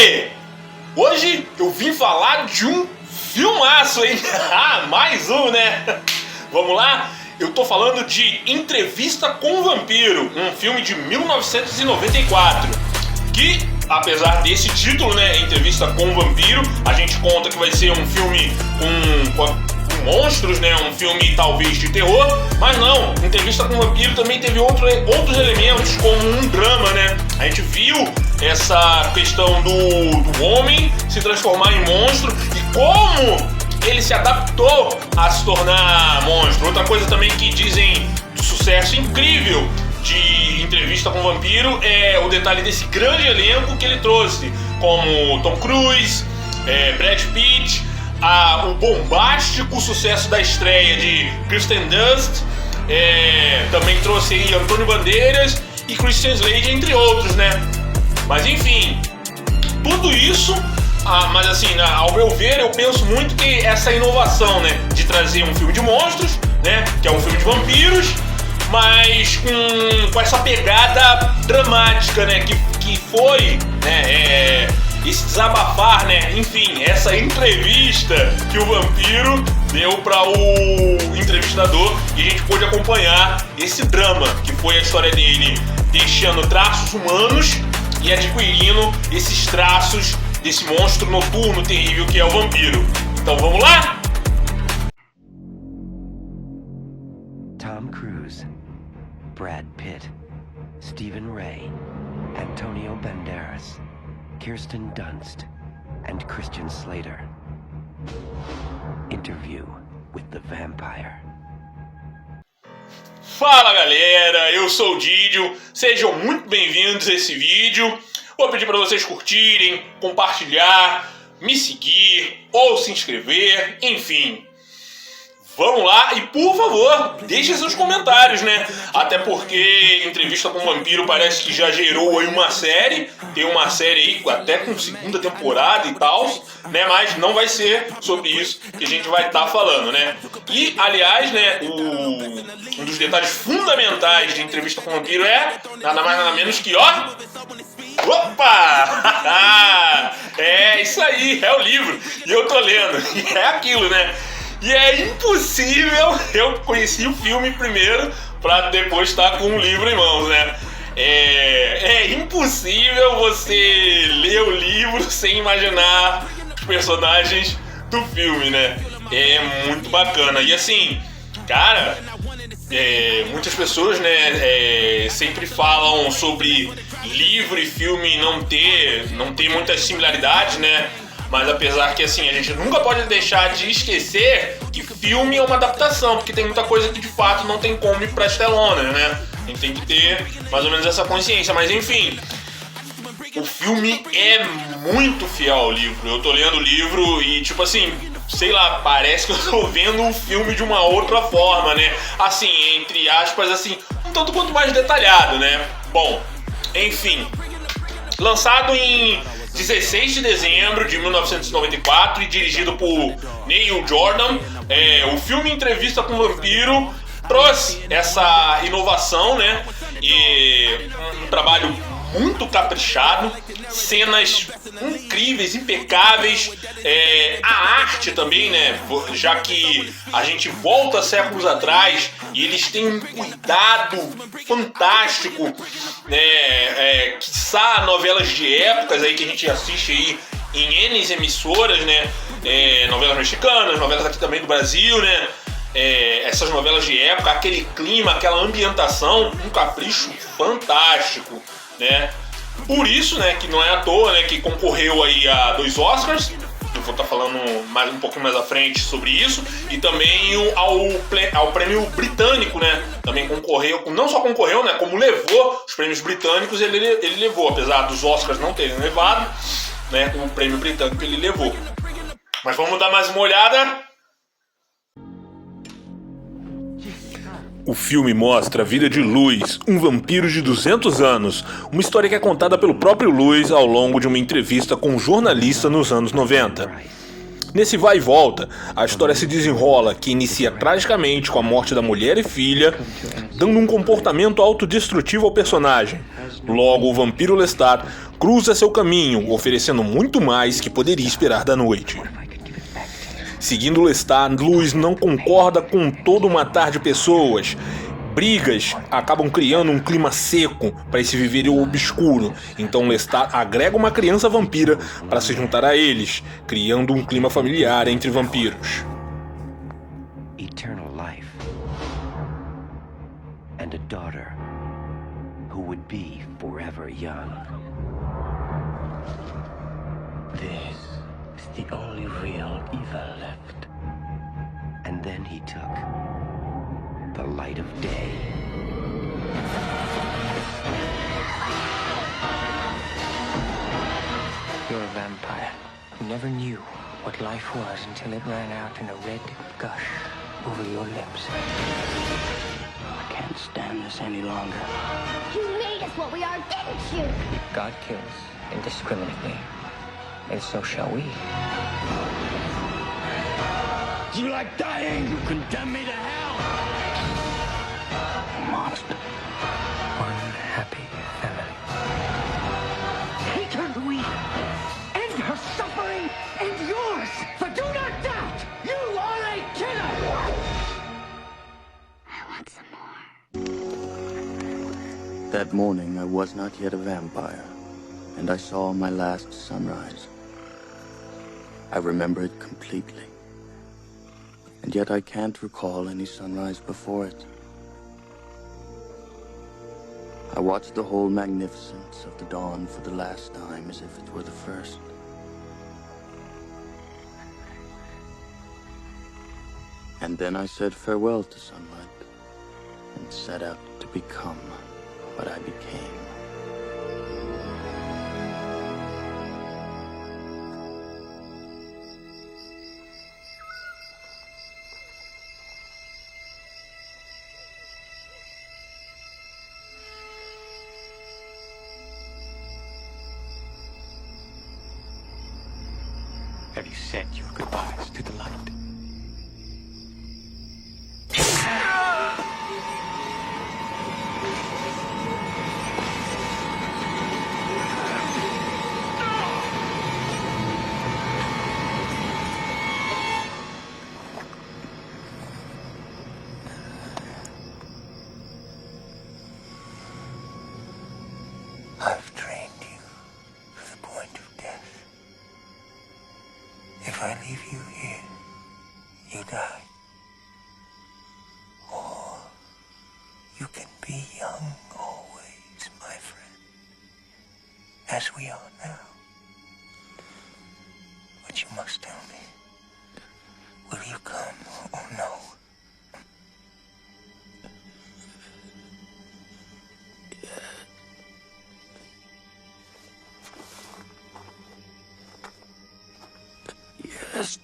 aí? Hoje eu vim falar de um filmaço, hein? Ah, mais um, né? Vamos lá? Eu tô falando de Entrevista com o Vampiro, um filme de 1994, que, apesar desse título, né, Entrevista com o Vampiro, a gente conta que vai ser um filme com monstros, né, um filme talvez de terror, mas não, Entrevista com o Vampiro também teve outros elementos, como um drama, né? A gente viu essa questão do homem se transformar em monstro e como ele se adaptou a se tornar monstro. Outra coisa também que dizem do sucesso incrível de Entrevista com o Vampiro é o detalhe desse grande elenco que ele trouxe, como Tom Cruise, Brad Pitt, o bombástico sucesso da estreia de Kristen Dunst, também trouxe aí Antônio Bandeiras e Christian Slater, entre outros, né? Mas enfim, tudo isso, mas assim, ao meu ver, eu penso muito que essa inovação, né, de trazer um filme de monstros, né, que é um filme de vampiros, mas com essa pegada dramática, né, que foi, né, esse desabafar, né, enfim, essa entrevista que o vampiro deu para o entrevistador e a gente pôde acompanhar esse drama, que foi a história dele deixando traços humanos e adquirindo esses traços desse monstro noturno terrível que é o vampiro. Então vamos lá? Tom Cruise, Brad Pitt, Stephen Ray, Antonio Banderas, Kirsten Dunst, and Christian Slater. Interview with the Vampire. Fala galera, eu sou o Didio, sejam muito bem-vindos a esse vídeo. Vou pedir para vocês curtirem, compartilhar, me seguir ou se inscrever, enfim. Vamos lá e, por favor, deixem seus comentários, né? Até porque Entrevista com o Vampiro parece que já gerou aí uma série. Tem uma série aí até com segunda temporada e tal, né? Mas não vai ser sobre isso que a gente vai estar falando, né? E, aliás, né, um dos detalhes fundamentais de Entrevista com o Vampiro é nada mais nada menos que, ó... Opa! É isso aí, é o livro. E eu tô lendo. E é aquilo, né? E é impossível, eu conheci o filme primeiro pra depois estar com o livro em mãos, né? É impossível você ler o livro sem imaginar os personagens do filme, né? É muito bacana. E assim, cara, muitas pessoas, né, sempre falam sobre livro e filme não ter muitas similaridades, né? Mas apesar que assim, a gente nunca pode deixar de esquecer que filme é uma adaptação, porque tem muita coisa que de fato não tem como ir pras telonas, né? A gente tem que ter mais ou menos essa consciência, mas enfim, o filme é muito fiel ao livro. Eu tô lendo o livro e tipo assim, sei lá, parece que eu tô vendo o filme de uma outra forma, né? Assim, entre aspas, assim, um tanto quanto mais detalhado, né? Bom, enfim, lançado em 16 de dezembro de 1994 e dirigido por Neil Jordan, o filme Entrevista com o Vampiro trouxe essa inovação, né? E um trabalho muito caprichado, cenas incríveis, impecáveis, a arte também, né? Já que a gente volta séculos atrás e eles têm um cuidado fantástico, né? Quiçá novelas de épocas aí que a gente assiste aí em N emissoras, né? Novelas mexicanas, novelas aqui também do Brasil, né? Essas novelas de época, aquele clima, aquela ambientação, um capricho fantástico, né? Por isso, né, que não é à toa, né, que concorreu aí a 2 Oscars. Eu vou estar falando um pouquinho mais à frente sobre isso. E também ao prêmio britânico, né? Também concorreu, não só concorreu, né, como levou os prêmios britânicos, ele levou, apesar dos Oscars não terem levado, né, o prêmio britânico ele levou. Mas vamos dar mais uma olhada. O filme mostra a vida de Louis, um vampiro de 200 anos, uma história que é contada pelo próprio Louis ao longo de uma entrevista com um jornalista nos anos 90. Nesse vai e volta, a história se desenrola, que inicia tragicamente com a morte da mulher e filha, dando um comportamento autodestrutivo ao personagem. Logo, o vampiro Lestat cruza seu caminho, oferecendo muito mais que poderia esperar da noite. Seguindo Lestat, Luz não concorda com todo o matar de pessoas. Brigas acabam criando um clima seco para esse viver obscuro. Então Lestat agrega uma criança vampira para se juntar a eles, criando um clima familiar entre vampiros. Eternal life. And a daughter who would be forever young. This is the only real evil left. And then he took the light of day. You're a vampire who never knew what life was until it ran out in a red gush over your lips. I can't stand this any longer. You made us what we are, didn't you? God kills indiscriminately, and so shall we. Do you like dying? You condemn me to hell! Monster. One happy family. Take her, Louis! End her suffering and yours! For do not doubt, you are a killer! I want some more. That morning I was not yet a vampire, and I saw my last sunrise. I remember it completely. And yet I can't recall any sunrise before it. I watched the whole magnificence of the dawn for the last time as if it were the first. And then I said farewell to sunlight and set out to become what I became. Have you said your goodbyes to the light? I've trained you to the point of death. If I leave you here, you die. Or you can be young always, my friend, as we are now. But you must tell me, will you come or no? Yes.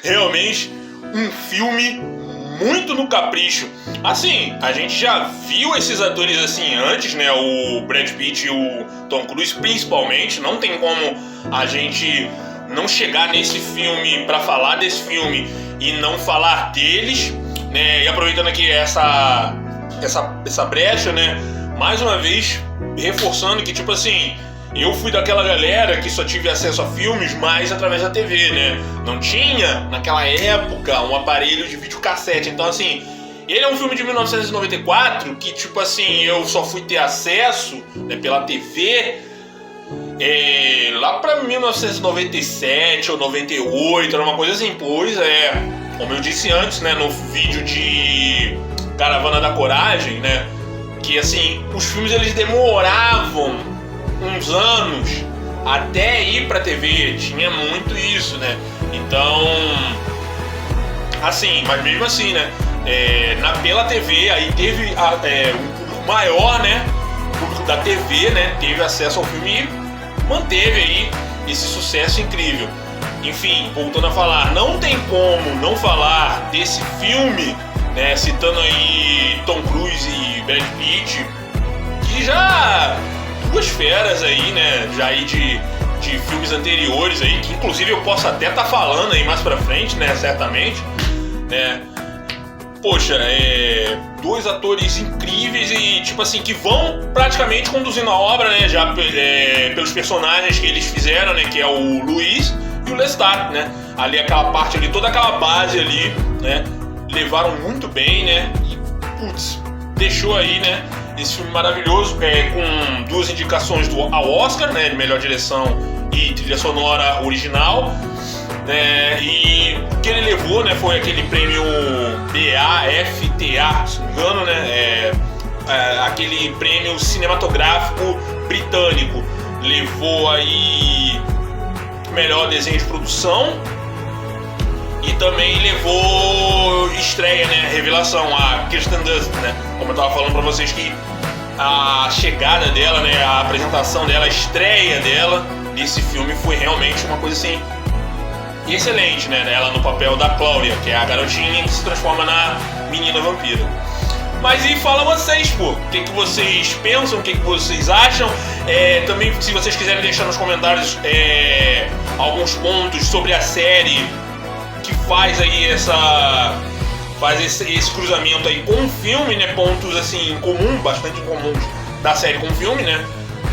Realmente um filme muito no capricho. Assim, a gente já viu esses atores assim antes, né? O Brad Pitt e o Tom Cruise principalmente. Não tem como a gente não chegar nesse filme pra falar desse filme e não falar deles, né? E aproveitando aqui essa brecha, né? Mais uma vez reforçando que, tipo assim, eu fui daquela galera que só tive acesso a filmes mais através da TV, né? Não tinha, naquela época, um aparelho de videocassete. Então, assim, ele é um filme de 1994 que, tipo assim, eu só fui ter acesso, né, pela TV lá pra 1997 ou 98, era uma coisa assim. Pois como eu disse antes, né, no vídeo de Caravana da Coragem, né, que assim, os filmes eles demoravam uns anos até ir pra TV, tinha muito isso, né, então, assim, mas mesmo assim, né, pela TV, aí teve um público maior, né, o público da TV, né, teve acesso ao filme e manteve aí esse sucesso incrível. Enfim, voltando a falar, não tem como não falar desse filme, né, citando aí Tom Cruise e Brad Pitt, que já duas feras aí, né, já aí de filmes anteriores aí, que inclusive eu posso até estar falando aí mais pra frente, né, certamente, né. Poxa, dois atores incríveis e, tipo assim, que vão praticamente conduzindo a obra, né, já pelos personagens que eles fizeram, né, que é o Luiz e o Lestat, né, ali aquela parte ali, toda aquela base ali, né, levaram muito bem, né, e, putz, deixou aí, né, esse filme maravilhoso, com 2 indicações ao Oscar, né, de melhor direção e trilha sonora original, e o que ele levou, né, foi aquele prêmio BAFTA, se não me engano, né, aquele prêmio cinematográfico britânico. Levou aí melhor desenho de produção e também levou estreia, né, revelação, a Kirsten Dunst, né, como eu tava falando pra vocês, que a chegada dela, né, a apresentação dela, a estreia dela nesse filme foi realmente uma coisa assim excelente, né? Ela no papel da Cláudia, que é a garotinha que se transforma na menina vampira. Mas e fala vocês, pô, o que vocês pensam, o que vocês acham? Também, se vocês quiserem deixar nos comentários alguns pontos sobre a série que faz aí esse cruzamento aí com o filme, né? Pontos assim bastante comuns da série com o filme, né?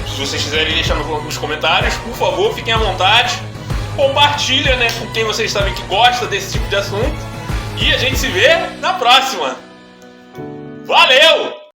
Se vocês quiserem deixar nos comentários, por favor, fiquem à vontade. Compartilha, né, com quem vocês sabem que gosta desse tipo de assunto. E a gente se vê na próxima. Valeu!